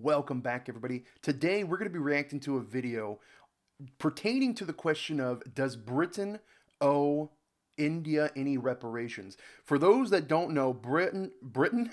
Welcome back, everybody. Today we're going to be reacting to a video pertaining to the question of, does Britain owe India any reparations? For those that don't know, Britain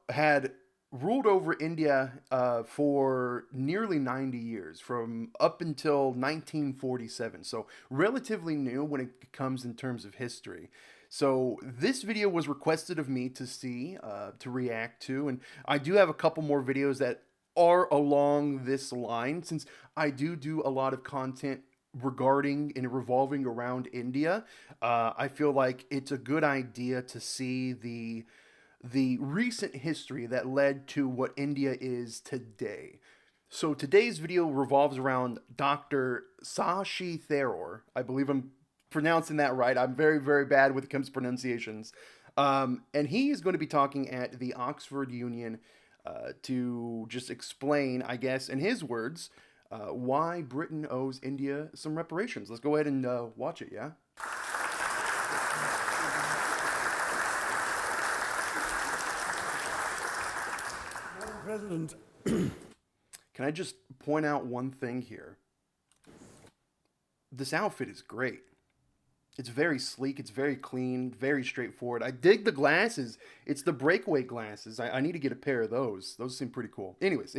had ruled over India for nearly 90 years, from up until 1947. So relatively new when it comes in terms of history. So this video was requested of me to see, to react to, and I do have a couple more videos that are along this line, since I do a lot of content regarding and revolving around India. I feel like it's a good idea to see the recent history that led to what India is today. So today's video revolves around Dr. Sashi Tharoor. I believe I'm pronouncing that right. I'm very bad when it comes to pronunciations. And he is going to be talking at the Oxford Union to just explain, I guess, in his words, why Britain owes India some reparations. Let's go ahead and watch it, yeah? President, Can I just point out one thing here? This outfit is great. It's very sleek, it's very clean, very straightforward. I dig the glasses. It's the breakaway glasses. I need to get a pair of those. Those seem pretty cool. Anyways,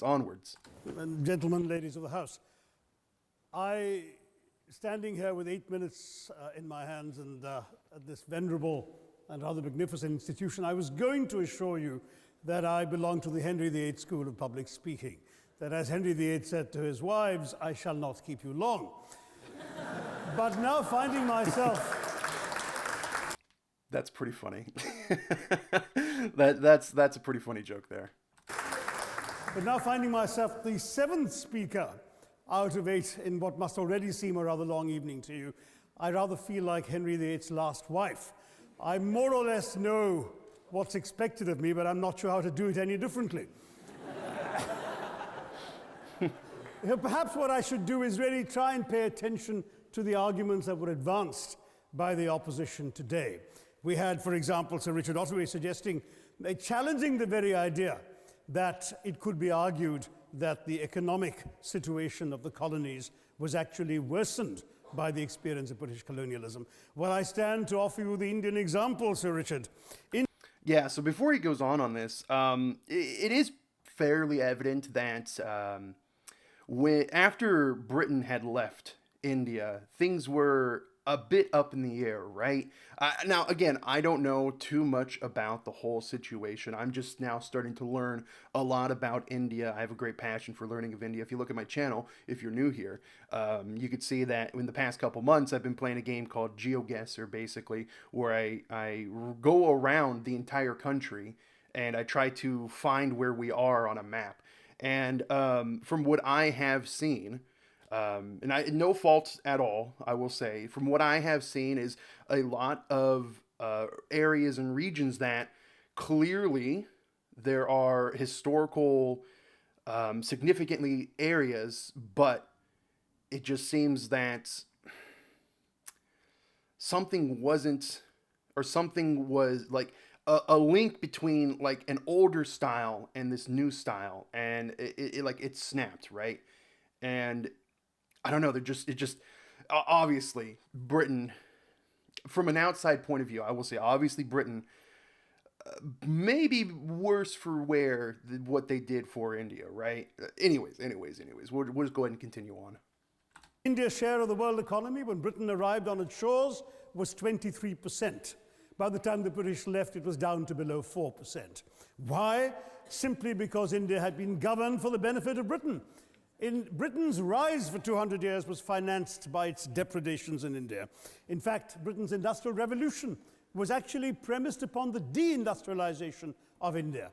onwards. and gentlemen, ladies of the House, standing here with 8 minutes in my hands and at this venerable and rather magnificent institution, I was going to assure you that I belong to the Henry VIII School of Public Speaking, that as Henry VIII said to his wives, I shall not keep you long. But now finding myself... That's pretty funny. That's a pretty funny joke there. But now finding myself the seventh speaker out of 8 in what must already seem a rather long evening to you, I rather feel like Henry VIII's last wife. I more or less know what's expected of me, but I'm not sure how to do it any differently. Perhaps what I should do is really try and pay attention to the arguments that were advanced by the opposition today. We had, for example, Sir Richard Ottaway challenging the very idea that it could be argued that the economic situation of the colonies was actually worsened by the experience of British colonialism. Well, I stand to offer you the Indian example, Sir Richard. Yeah, so before he goes on this, it is fairly evident that after Britain had left India, things were a bit up in the air, right? Now, again, I don't know too much about the whole situation. I'm just now starting to learn a lot about India. I have a great passion for learning of India. If you look at my channel, if you're new here, you could see that in the past couple months, I've been playing a game called Geoguessr, basically, where I go around the entire country and I try to find where we are on a map. And from what I have seen, no faults at all, I will say, from what I have seen is a lot of areas and regions that clearly there are historical significantly areas, but it just seems that something wasn't, or something was like a link between like an older style and this new style, and it snapped, right? And I don't know, obviously Britain, from an outside point of view, I will say obviously Britain may be worse for what they did for India, right? Anyways, we'll just go ahead and continue on. India's share of the world economy when Britain arrived on its shores was 23%. By the time the British left, it was down to below 4%. Why? Simply because India had been governed for the benefit of Britain. Britain's rise for 200 years was financed by its depredations in India. In fact, Britain's industrial revolution was actually premised upon the deindustrialization of India.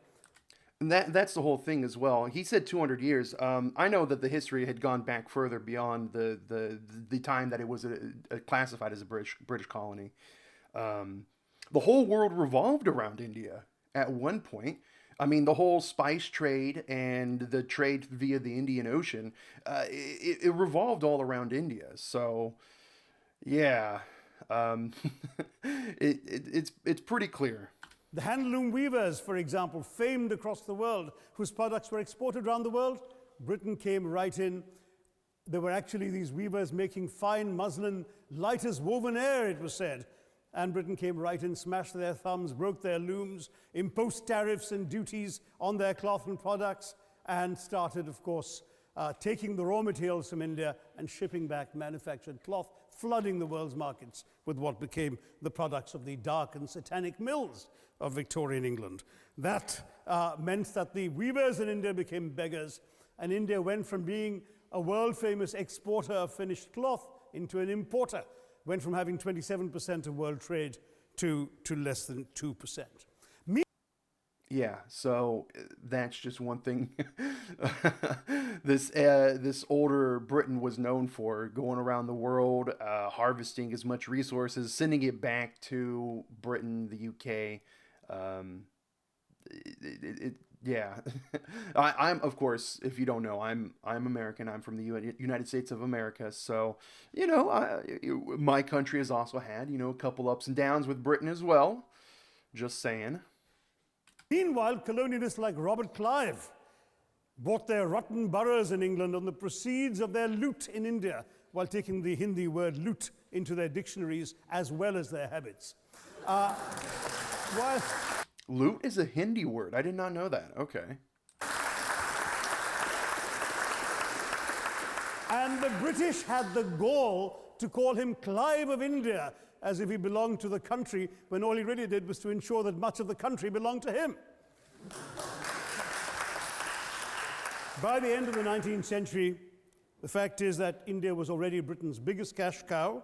And that's the whole thing as well. He said 200 years. I know that the history had gone back further beyond the time that it was classified as a British colony. The whole world revolved around India at one point. I mean, the whole spice trade and the trade via the Indian Ocean, it revolved all around India. So, yeah, it's pretty clear. The handloom weavers, for example, famed across the world, whose products were exported around the world, Britain came right in. There were actually these weavers making fine muslin, light as woven air, it was said. And Britain came right in, smashed their thumbs, broke their looms, imposed tariffs and duties on their cloth and products, and started, of course, taking the raw materials from India and shipping back manufactured cloth, flooding the world's markets with what became the products of the dark and satanic mills of Victorian England. That meant that the weavers in India became beggars, and India went from being a world-famous exporter of finished cloth into an importer, went from having 27% of world trade to less than 2%. Yeah, so that's just one thing this older Britain was known for, going around the world, harvesting as much resources, sending it back to Britain, the UK. Yeah, I'm of course, if you don't know, I'm American. I'm from the United States of America. So, my country has also had, a couple ups and downs with Britain as well. Just saying. Meanwhile, colonialists like Robert Clive bought their rotten boroughs in England on the proceeds of their loot in India, while taking the Hindi word loot into their dictionaries as well as their habits. While Loot is a Hindi word. I did not know that. Okay. And the British had the gall to call him Clive of India, as if he belonged to the country, when all he really did was to ensure that much of the country belonged to him. By the end of the 19th century, the fact is that India was already Britain's biggest cash cow,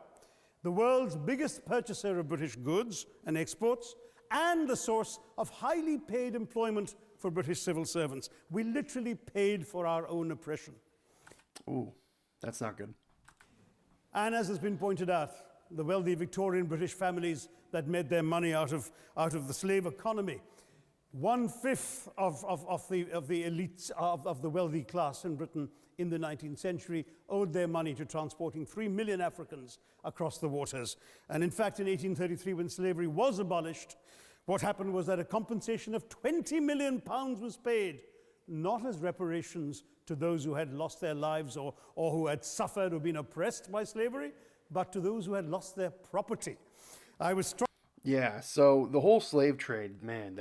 the world's biggest purchaser of British goods and exports, and the source of highly paid employment for British civil servants. We literally paid for our own oppression. Ooh, that's not good. And as has been pointed out, the wealthy Victorian British families that made their money out of the slave economy. 1/5 of the elites of the wealthy class in Britain in the 19th century owed their money to transporting 3 million Africans across the waters. And in fact, in 1833, when slavery was abolished, what happened was that a compensation of £20 million was paid, not as reparations to those who had lost their lives or who had suffered or been oppressed by slavery, but to those who had lost their property. I was struck. Yeah, so the whole slave trade, man,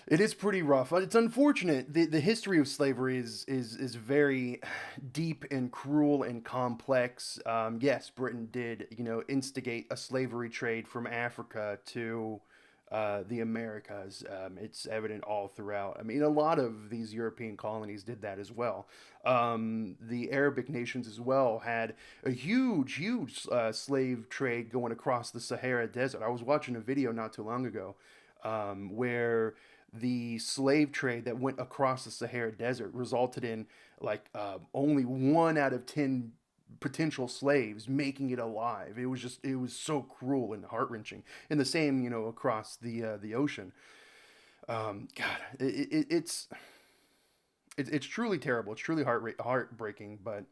it is pretty rough. It's unfortunate. The history of slavery is very deep and cruel and complex. Yes, Britain did, instigate a slavery trade from Africa to the Americas. It's evident all throughout. I mean, a lot of these European colonies did that as well. The Arabic nations as well had a huge slave trade going across the Sahara Desert. I was watching a video not too long ago where the slave trade that went across the Sahara Desert resulted in only 1 out of 10 potential slaves making it alive. It was so cruel and heart-wrenching. And the same, across the ocean. God, it's truly terrible. It's truly heartbreaking, but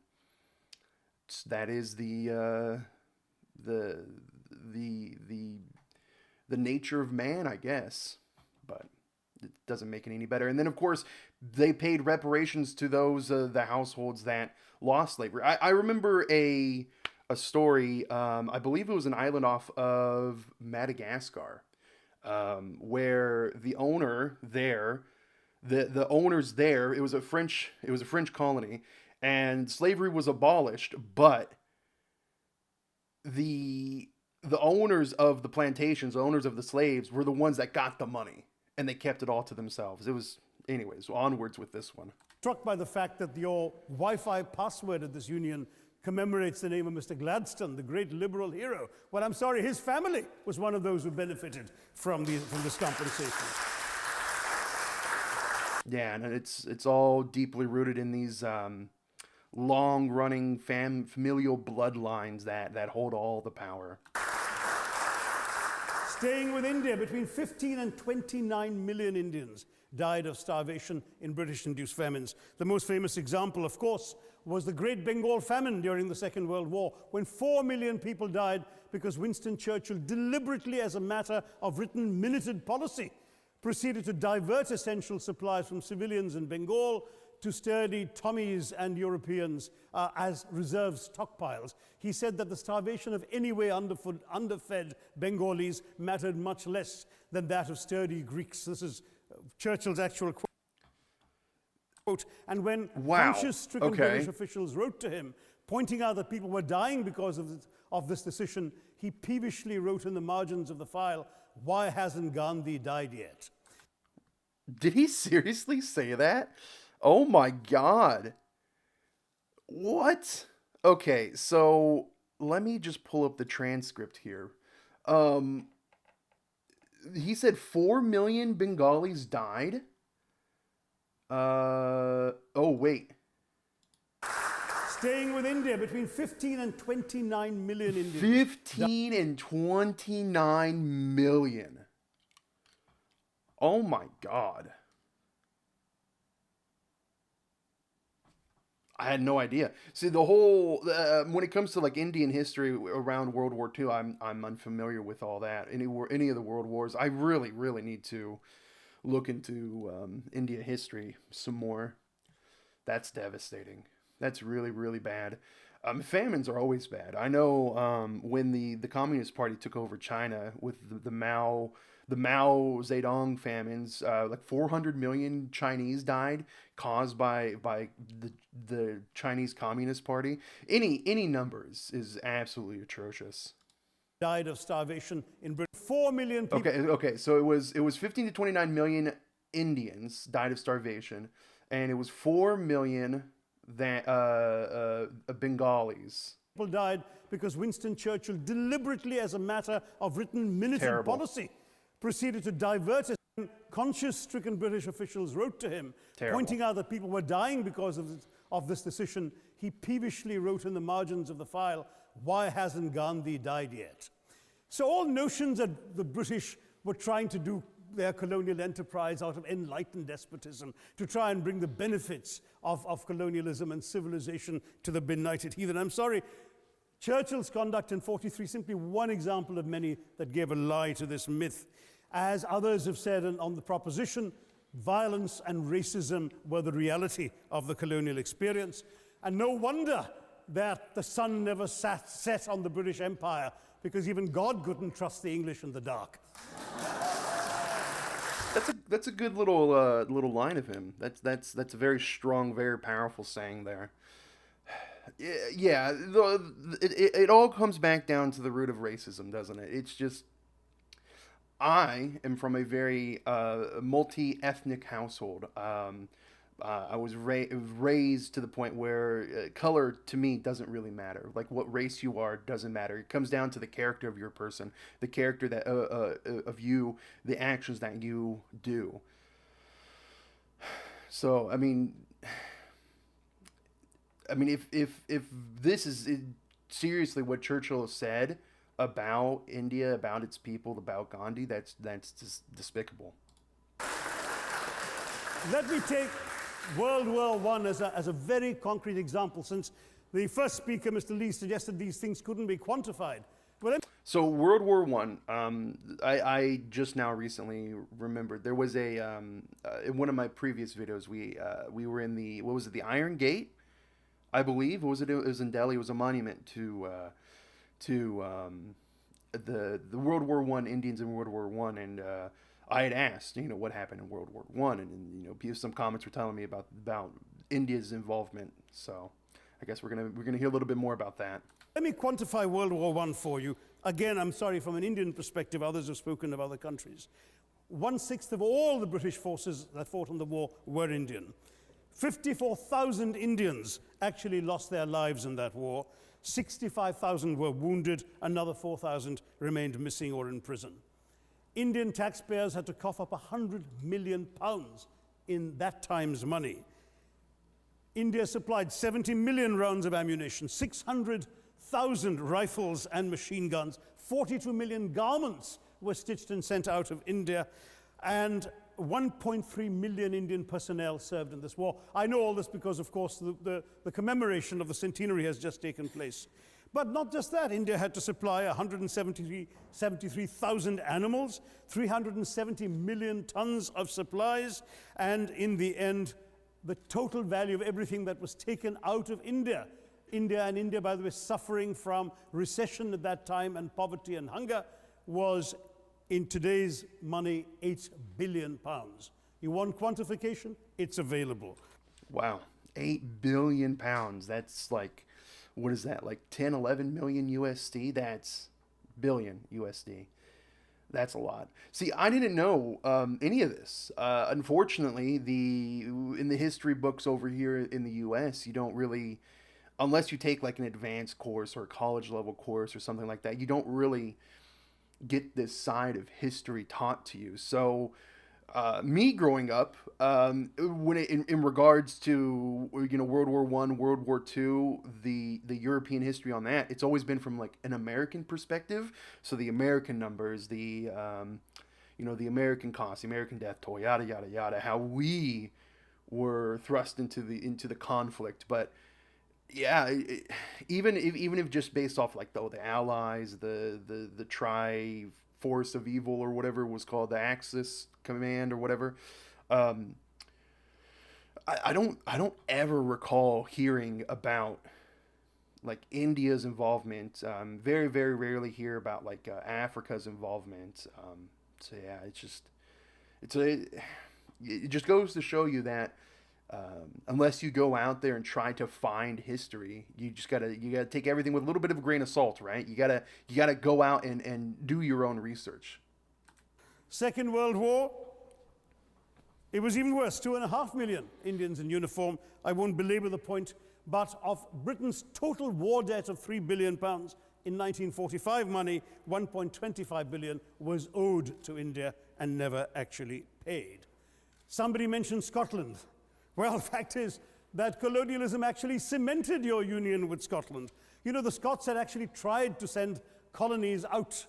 that is the nature of man, I guess. But it doesn't make it any better. And then, of course, they paid reparations to those the households that lost slavery. I remember a story. I believe it was an island off of Madagascar, where the owner there, the owners there, it was a French colony, and slavery was abolished, but the owners of the plantations, the owners of the slaves, were the ones that got the money, and they kept it all to themselves. It was, anyways, onwards with this one. Struck by the fact that your Wi-Fi password at this union commemorates the name of Mr. Gladstone, the great liberal hero. Well, I'm sorry, his family was one of those who benefited from this compensation. Yeah, and it's all deeply rooted in these long-running familial bloodlines that hold all the power. Staying with India, between 15 and 29 million Indians died of starvation in British-induced famines. The most famous example, of course, was the Great Bengal Famine during the Second World War, when 4 million people died because Winston Churchill deliberately, as a matter of written minuted policy, proceeded to divert essential supplies from civilians in Bengal to sturdy Tommies and Europeans as reserve stockpiles. He said that the starvation of anyway underfed Bengalis mattered much less than that of sturdy Greeks. This is Churchill's actual quote. And when conscience-stricken British officials wrote to him, pointing out that people were dying because of this decision, he peevishly wrote in the margins of the file, "Why hasn't Gandhi died yet?" Did he seriously say that? Oh my God. What? Okay, so let me just pull up the transcript here. He said 4 million Bengalis died. Oh, wait. Staying with India, between 15 and 29 million Indians. 15 and 29 million. Oh my God. I had no idea. See, the whole when it comes to like Indian history around World War II, I'm unfamiliar with all that. Any of the world wars, I really need to look into India history some more. That's devastating. That's really bad. Famines are always bad. I know when the Communist Party took over China with the Mao Zedong famines, like 400 million Chinese died, caused by the Chinese Communist Party. Any numbers is absolutely atrocious. Died of starvation in Britain. 4 million people. Okay. So it was 15 to 29 million Indians died of starvation, and it was 4 million Bengalis. People died because Winston Churchill deliberately, as a matter of written minuted policy, proceeded to divert it. Conscience-stricken British officials wrote to him, pointing out that people were dying because of this decision. He peevishly wrote in the margins of the file, "Why hasn't Gandhi died yet?" So all notions that the British were trying to do their colonial enterprise out of enlightened despotism to try and bring the benefits of colonialism and civilization to the benighted heathen. I'm sorry, Churchill's conduct in 43 simply one example of many that gave a lie to this myth. As others have said on the proposition, violence and racism were the reality of the colonial experience. And no wonder that the sun never set on the British Empire, because even God couldn't trust the English in the dark. That's a good little line of him. That's a very strong, very powerful saying there. Yeah, it all comes back down to the root of racism, doesn't it? It's just, I am from a very multi-ethnic household. I was raised to the point where color to me doesn't really matter. Like what race you are doesn't matter. It comes down to the character of your person, the character that of you, the actions that you do. So I mean, if this is seriously what Churchill said about India, about its people, about Gandhi, that's just despicable. Let me take World War I as a very concrete example, since the first speaker, Mr. Lee, suggested these things couldn't be quantified. Well, so World War I, I just now recently remembered there was a in one of my previous videos we were in the, what was it, the Iron Gate, I believe. What was it? It was in Delhi. It was a monument to the World War I Indians in World War I, and I had asked, what happened in World War I, and some comments were telling me about India's involvement. So I guess we're gonna hear a little bit more about that. Let me quantify World War I for you. Again, I'm sorry, from an Indian perspective, others have spoken of other countries. 1/6 of all the British forces that fought in the war were Indian. 54,000 Indians actually lost their lives in that war. 65,000 were wounded. Another 4,000 remained missing or in prison. Indian taxpayers had to cough up £100 million in that time's money. India supplied 70 million rounds of ammunition, 600,000 rifles and machine guns, 42 million garments were stitched and sent out of India, and 1.3 million Indian personnel served in this war. I know all this because, of course, the commemoration of the centenary has just taken place. But not just that, India had to supply 173,000 animals, 370 million tons of supplies, and in the end, the total value of everything that was taken out of India. India, by the way, suffering from recession at that time and poverty and hunger, was, in today's money, 8 billion pounds. You want quantification? It's available. Wow, 8 billion pounds. That's like, what is that, like 10, 11 million USD? That's billion USD. That's a lot. See, I didn't know any of this. Unfortunately, in the history books over here in the US, you don't really, unless you take like an advanced course or a college level course or something like that, you don't really get this side of history taught to you. So me growing up, in regards to World War I, World War II, the European history on that, it's always been from like an American perspective. So the American numbers, the American cost, the American death toll, yada yada yada, how we were thrust into the conflict. But yeah, even if just based off like the Allies, the Tri-Force of Evil or whatever it was called, the Axis Command or whatever, I don't ever recall hearing about like India's involvement. Very very rarely hear about like Africa's involvement. So yeah, it just goes to show you that. Unless you go out there and try to find history, you gotta take everything with a little bit of a grain of salt, right? You gotta go out and do your own research. Second World War, it was even worse. 2.5 million Indians in uniform. I won't belabor the point, but of Britain's total war debt of 3 billion pounds in 1945 money, 1.25 billion was owed to India and never actually paid. Somebody mentioned Scotland. Well, the fact is that colonialism actually cemented your union with Scotland. You know, the Scots had actually tried to send colonies out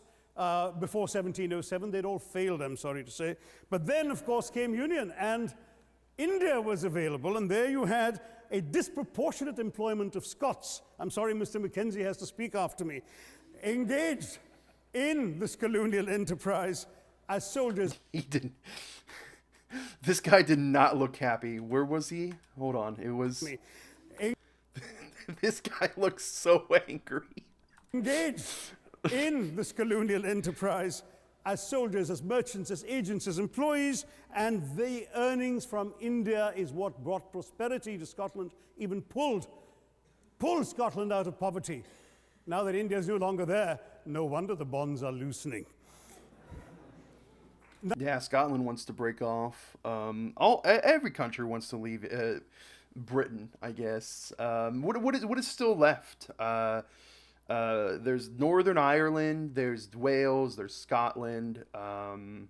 before 1707. They'd all failed, I'm sorry to say. But then, of course, came union, and India was available, and there you had a disproportionate employment of Scots. I'm sorry, Mr. Mackenzie has to speak after me. Engaged in this colonial enterprise as soldiers. He didn't. This guy did not look happy. Where was he? Hold on. It was... This guy looks so angry. Engaged in this colonial enterprise as soldiers, as merchants, as agents, as employees, and the earnings from India is what brought prosperity to Scotland, even pulled Scotland out of poverty. Now that India is no longer there, no wonder the bonds are loosening. Yeah, Scotland wants to break off. Every country wants to leave Britain, I guess. What is still left? There's Northern Ireland, there's Wales, there's Scotland. I'm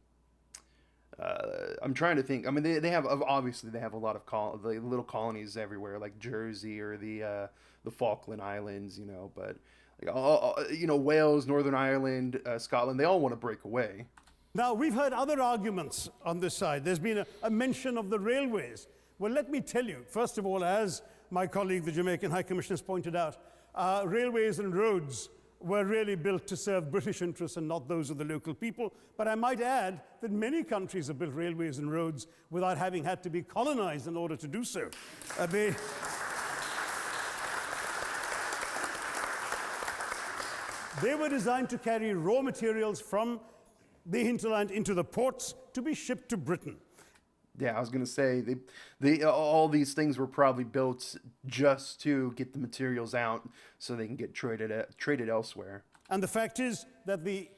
trying to think. I mean, they have obviously they have a lot of little colonies everywhere, like Jersey or the Falkland Islands, But Wales, Northern Ireland, Scotland, they all want to break away. Now, we've heard other arguments on this side. There's been a mention of the railways. Well, let me tell you, first of all, as my colleague, the Jamaican High Commissioner, has pointed out, railways and roads were really built to serve British interests and not those of the local people. But I might add that many countries have built railways and roads without having had to be colonized in order to do so. They were designed to carry raw materials from the hinterland into the ports to be shipped to Britain. Yeah, I was going to say, all these things were probably built just to get the materials out so they can get traded elsewhere. And the fact is that the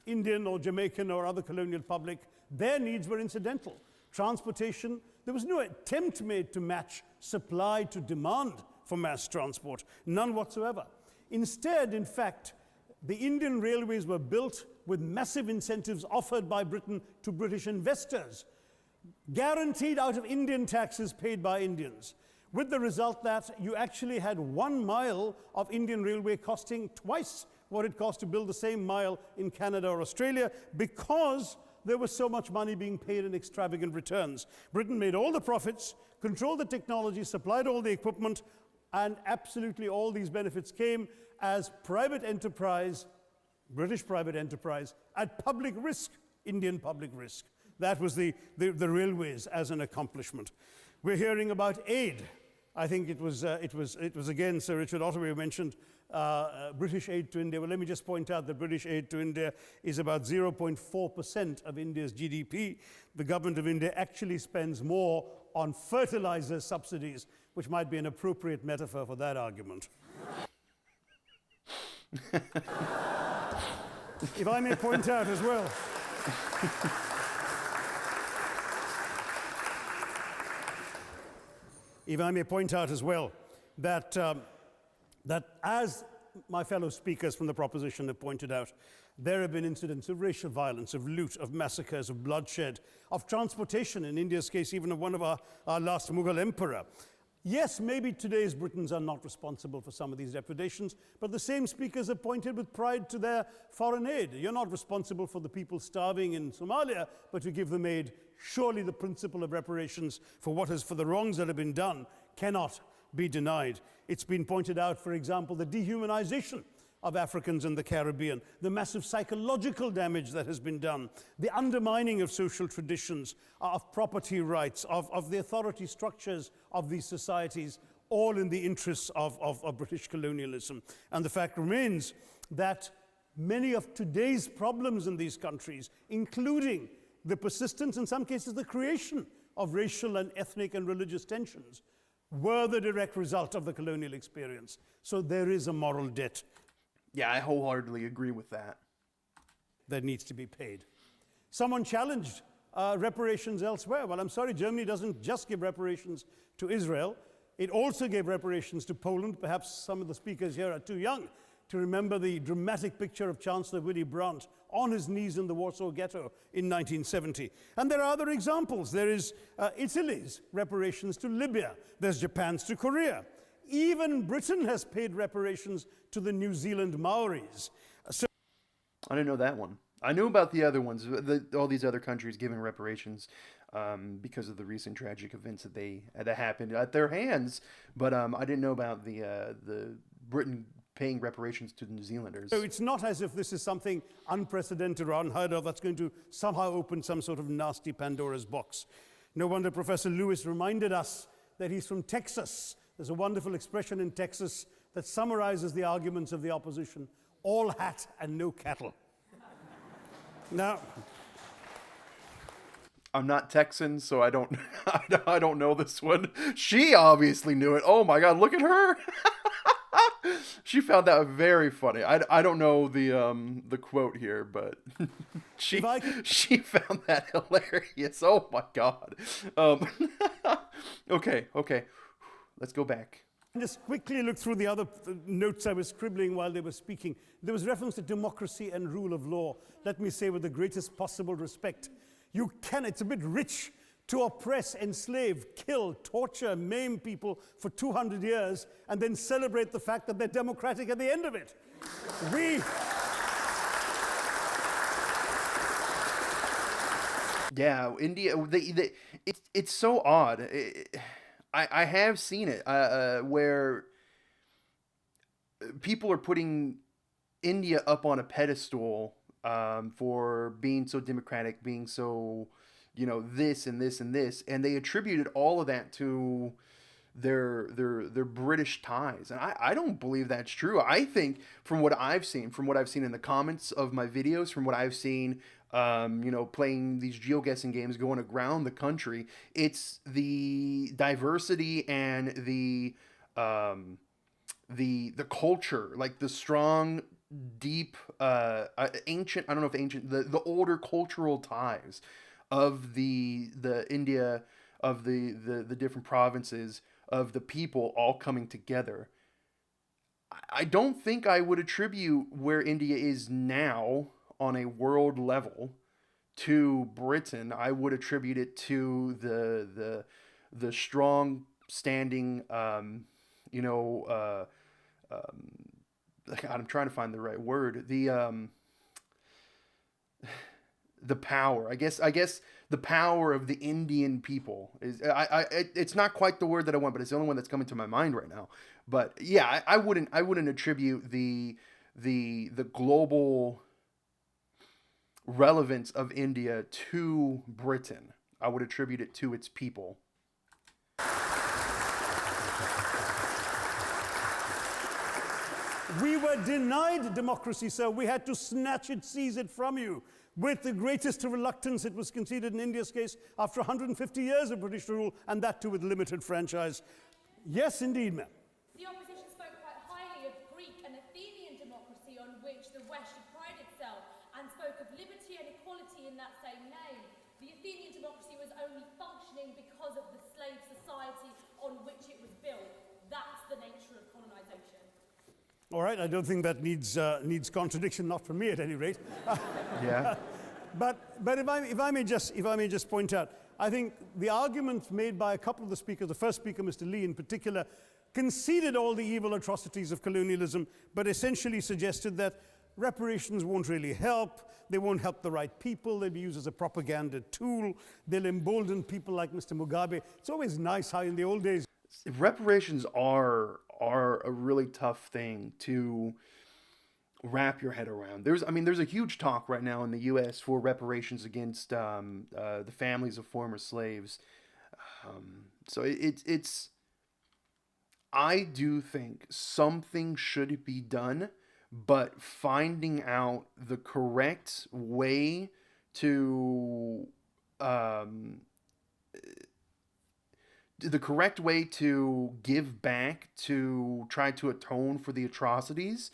Indian or Jamaican or other colonial public, their needs were incidental. Transportation, there was no attempt made to match supply to demand for mass transport, none whatsoever. Instead, in fact, the Indian railways were built with massive incentives offered by Britain to British investors, guaranteed out of Indian taxes paid by Indians, with the result that you actually had 1 mile of Indian railway costing twice what it cost to build the same mile in Canada or Australia, because there was so much money being paid in extravagant returns. Britain made all the profits, controlled the technology, supplied all the equipment, and absolutely all these benefits came as private enterprise, British private enterprise, at public risk, Indian public risk. That was the railways as an accomplishment. We're hearing about aid. I think it was again Sir Richard Ottaway who mentioned British aid to India. Well, let me just point out that British aid to India is about 0.4% of India's GDP. The government of India actually spends more on fertilizer subsidies, which might be an appropriate metaphor for that argument. If I may point out as well, that, that as my fellow speakers from the proposition have pointed out, there have been incidents of racial violence, of loot, of massacres, of bloodshed, of transportation, in India's case, even of one of our last Mughal emperor. Yes, maybe today's Britons are not responsible for some of these depredations, but the same speakers have pointed with pride to their foreign aid. You're not responsible for the people starving in Somalia, but you give them aid. Surely the principle of reparations for the wrongs that have been done cannot be denied. It's been pointed out, for example, the dehumanization of Africans in the Caribbean, the massive psychological damage that has been done, the undermining of social traditions, of property rights, of the authority structures of these societies, all in the interests of British colonialism. And the fact remains that many of today's problems in these countries, including the persistence, in some cases the creation of racial and ethnic and religious tensions, were the direct result of the colonial experience. So there is a moral debt. Yeah, I wholeheartedly agree with that. That needs to be paid. Someone challenged reparations elsewhere. Well, I'm sorry, Germany doesn't just give reparations to Israel. It also gave reparations to Poland. Perhaps some of the speakers here are too young to remember the dramatic picture of Chancellor Willy Brandt on his knees in the Warsaw Ghetto in 1970. And there are other examples. There is Italy's reparations to Libya. There's Japan's to Korea. Even Britain has paid reparations to the New Zealand Maoris. So I didn't know that one. I knew about the other ones, all these other countries giving reparations because of the recent tragic events that happened at their hands. But I didn't know about the Britain paying reparations to the New Zealanders. So it's not as if this is something unprecedented or unheard of that's going to somehow open some sort of nasty Pandora's box. No wonder Professor Lewis reminded us that he's from Texas. There's a wonderful expression in Texas that summarizes the arguments of the opposition: all hat and no cattle. Now, I'm not Texan, so I don't I don't know this one. She obviously knew it. Oh my God, look at her. She found that very funny. I don't know the quote here, but she found that hilarious. Oh my God. Okay. Let's go back. Just quickly look through the other notes I was scribbling while they were speaking. There was reference to democracy and rule of law. Let me say with the greatest possible respect, it's a bit rich to oppress, enslave, kill, torture, maim people for 200 years and then celebrate the fact that they're democratic at the end of it. Yeah, India, it's so odd. I have seen it where people are putting India up on a pedestal for being so democratic, being so, this and this and this, and they attributed all of that to their British ties, and I don't believe that's true. I think from what I've seen in the comments of my videos, from what I've seen, playing these geoguessing games, going around the country, it's the diversity and the culture, like the strong, deep, ancient, I don't know if ancient, the older cultural ties of the India, of the different provinces, of the people all coming together. I don't think I would attribute where India is now on a world level to Britain. I would attribute it to the strong standing, God, I'm trying to find the right word. the power. I guess the power of the Indian people is. It's not quite the word that I want, but it's the only one that's coming to my mind right now. But yeah, I wouldn't attribute the global relevance of India to Britain. I would attribute it to its people. We were denied democracy, sir. We had to snatch it, seize it from you. With the greatest reluctance, it was conceded in India's case after 150 years of British rule, and that too with limited franchise. Yes, indeed, ma'am. The opposition spoke quite highly of Greek and Athenian democracy on which the West should pride itself, and spoke of liberty and equality in that same name. The Athenian democracy was only functioning because of the slave society on which it was built. That's the nature of colonisation. All right, I don't think that needs contradiction, not from me at any rate. Yeah. But if I may just point out, I think the argument made by a couple of the speakers, the first speaker, Mr. Lee in particular, conceded all the evil atrocities of colonialism, but essentially suggested that reparations won't really help. They won't help the right people. They'll be used as a propaganda tool. They'll embolden people like Mr. Mugabe. It's always nice how in the old days Reparations are a really tough thing to wrap your head around. There's a huge talk right now in the U.S. for reparations against the families of former slaves. So it's. I do think something should be done, but finding out the correct way to give back, to try to atone for the atrocities,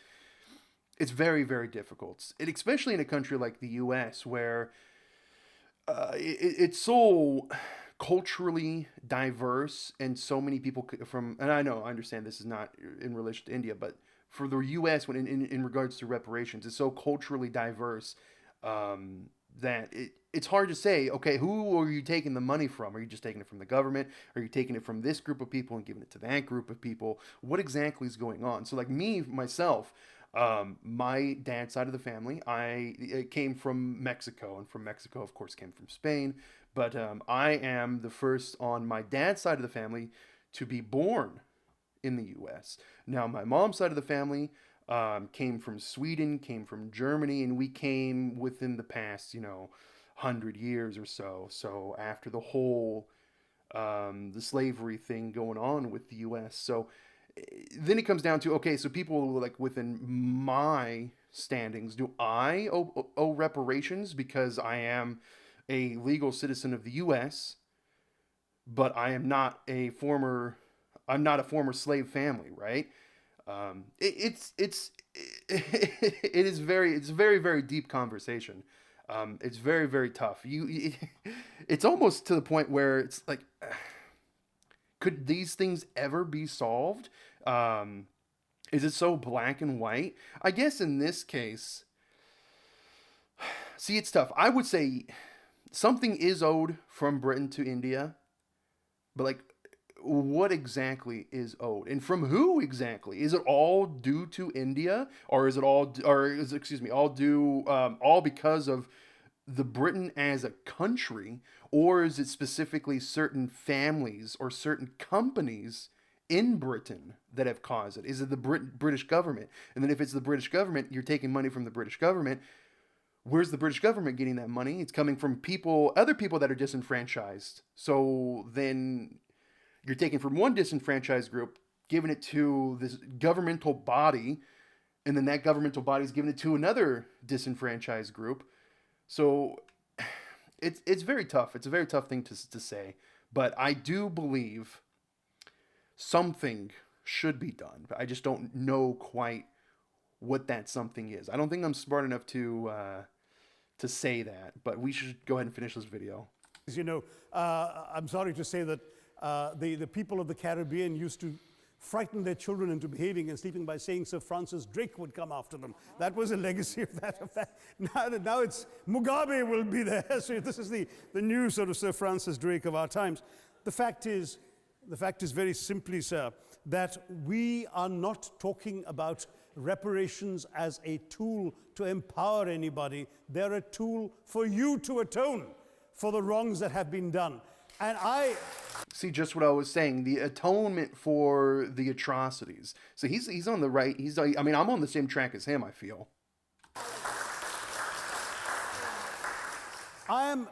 it's very, very difficult. Especially in a country like the U.S., where it's so culturally diverse, and so many people from, and I understand this is not in relation to India, but for the U.S., when in regards to reparations, it's so culturally diverse that it's hard to say, okay, who are you taking the money from? Are you just taking it from the government? Are you taking it from this group of people and giving it to that group of people? What exactly is going on? So like myself, my dad's side of the family, I came from Mexico, and from Mexico, of course, came from Spain. But I am the first on my dad's side of the family to be born in the U.S. Now, my mom's side of the family came from Sweden, came from Germany, and we came within the past, 100 years or so. So after the whole the slavery thing going on with the U.S. So then it comes down to, okay, so people like within my standings, do I owe reparations because I am a legal citizen of the U.S., but I'm not a former slave family, right? It's a very, very deep conversation. It's very, very tough. It's almost to the point where it's like, could these things ever be solved? Is it so black and white? I guess in this case, see, it's tough. I would say something is owed from Britain to India, but like, what exactly is owed, and from who exactly? Is it all due to India, or is it all, all due, all because of the Britain as a country, or is it specifically certain families or certain companies in Britain that have caused it? Is it the British government? And then if it's the British government, you're taking money from the British government. Where's the British government getting that money? It's coming from other people that are disenfranchised. So then you're taking from one disenfranchised group, giving it to this governmental body, and then that governmental body is giving it to another disenfranchised group. So it's very tough. It's a very tough thing to say. But I do believe something should be done. I just don't know quite what that something is. I don't think I'm smart enough to say that, but we should go ahead and finish this video. I'm sorry to say that the people of the Caribbean used to frighten their children into behaving and sleeping by saying Sir Francis Drake would come after them. That was a legacy of that. Now it's Mugabe will be there. So this is the new sort of Sir Francis Drake of our times. The fact is very simply, sir, that we are not talking about reparations as a tool to empower anybody. They're a tool for you to atone for the wrongs that have been done. And see, just what I was saying, the atonement for the atrocities. So he's on the right. I mean, I'm on the same track as him, I feel. I am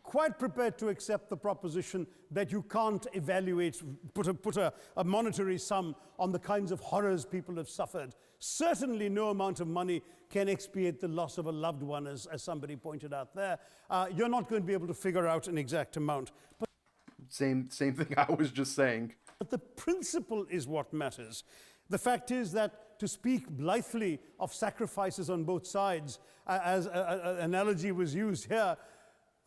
quite prepared to accept the proposition that you can't evaluate, put a monetary sum on the kinds of horrors people have suffered. Certainly no amount of money can expiate the loss of a loved one, as somebody pointed out there. You're not going to be able to figure out an exact amount. But Same thing I was just saying. But the principle is what matters. The fact is that to speak blithely of sacrifices on both sides, as an analogy was used here,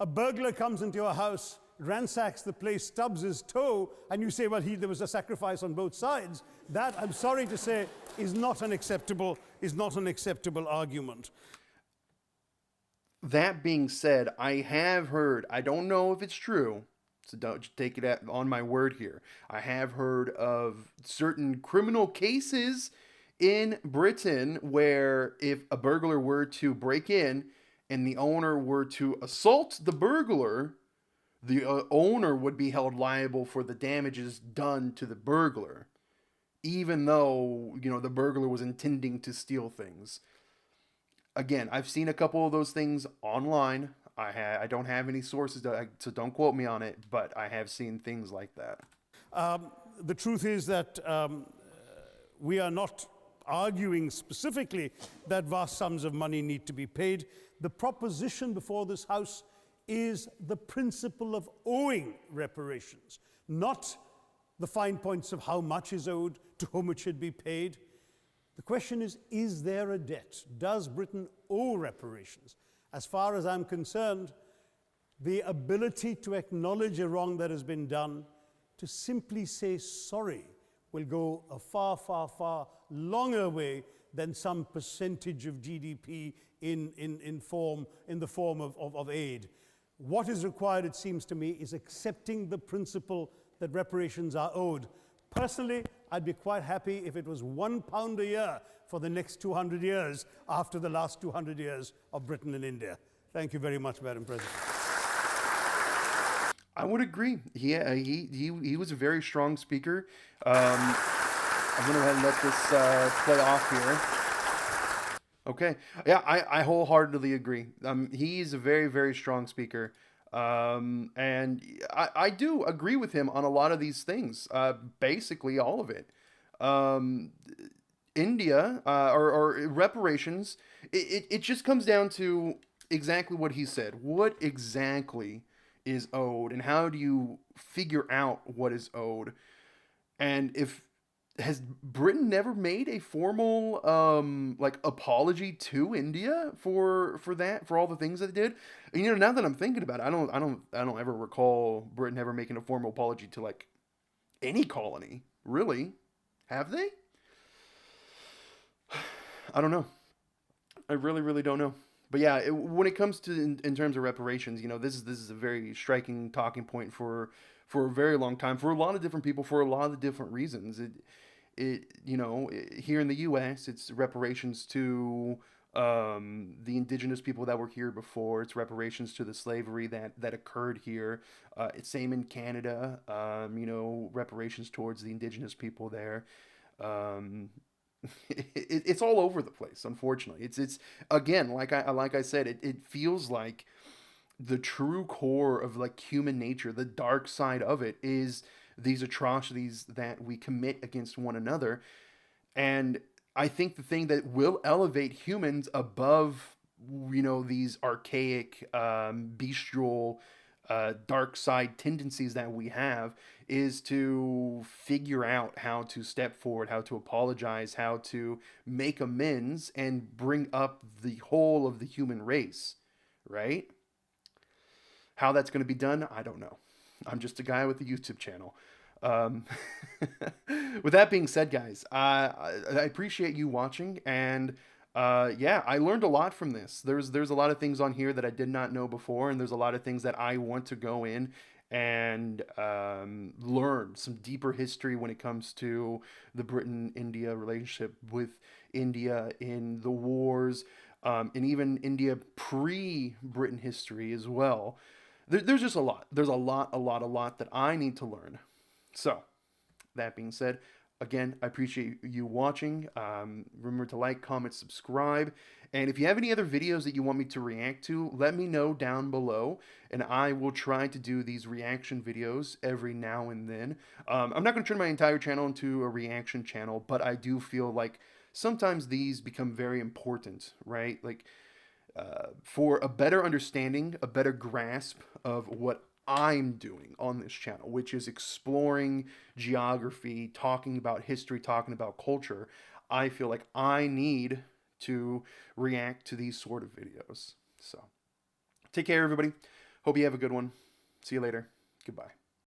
a burglar comes into your house, ransacks the place, stubs his toe, and you say, well, there was a sacrifice on both sides. That, I'm sorry to say, is not an acceptable argument. That being said, I have heard, I don't know if it's true, so don't just take it on my word here. I have heard of certain criminal cases in Britain where if a burglar were to break in and the owner were to assault the burglar, the owner would be held liable for the damages done to the burglar, even though, the burglar was intending to steal things. Again, I've seen a couple of those things online. I don't have any sources, so don't quote me on it, but I have seen things like that. The truth is that we are not arguing specifically that vast sums of money need to be paid. The proposition before this House is the principle of owing reparations, not the fine points of how much is owed, to whom it should be paid. The question is there a debt? Does Britain owe reparations? As far as I'm concerned, the ability to acknowledge a wrong that has been done, to simply say sorry, will go a far, far, far longer way than some percentage of GDP in the form of aid. What is required, it seems to me, is accepting the principle that reparations are owed. Personally, I'd be quite happy if it was £1 a year for the next 200 years after the last 200 years of Britain and India. Thank you very much, Madam President. I would agree. Yeah, he was a very strong speaker. I'm going to go ahead and let this play off here. Okay. Yeah, I wholeheartedly agree. He's a very, very strong speaker. And I do agree with him on a lot of these things. Basically all of it. India, or reparations, it just comes down to exactly what he said. What exactly is owed, and how do you figure out what is owed? And has Britain never made a formal apology to India for all the things that it did? And, now that I'm thinking about it, I don't ever recall Britain ever making a formal apology to any colony. Really? Have they? I don't know. I really, really don't know. But yeah, when it comes to in terms of reparations, this is a very striking talking point for a very long time, for a lot of different people, for a lot of different reasons. Here in the U.S., it's reparations to the indigenous people that were here before. It's reparations to the slavery that occurred here. It's same in Canada. Reparations towards the indigenous people there. It's all over the place, unfortunately. It's again, like I said, it feels like the true core of human nature, the dark side of it, is these atrocities that we commit against one another. And I think the thing that will elevate humans above these archaic, bestial, dark side tendencies that we have is to figure out how to step forward, how to apologize, how to make amends, and bring up the whole of the human race, right? How that's going to be done, I don't know. I'm just a guy with a YouTube channel. With that being said, guys, I appreciate you watching, and yeah, I learned a lot from this. There's a lot of things on here that I did not know before, and there's a lot of things that I want to go in and learn some deeper history when it comes to the Britain-India relationship, with India in the wars, and even India pre-Britain history as well. There's just a lot. There's a lot that I need to learn. So, that being said, again, I appreciate you watching. Remember to like, comment, subscribe. And if you have any other videos that you want me to react to, let me know down below. And I will try to do these reaction videos every now and then. I'm not going to turn my entire channel into a reaction channel, but I do feel like sometimes these become very important, right? Like, for a better understanding, a better grasp of what I'm doing on this channel, which is exploring geography, talking about history, talking about culture, I feel like I need to react to these sort of videos. So, take care, everybody. Hope you have a good one. See you later. Goodbye.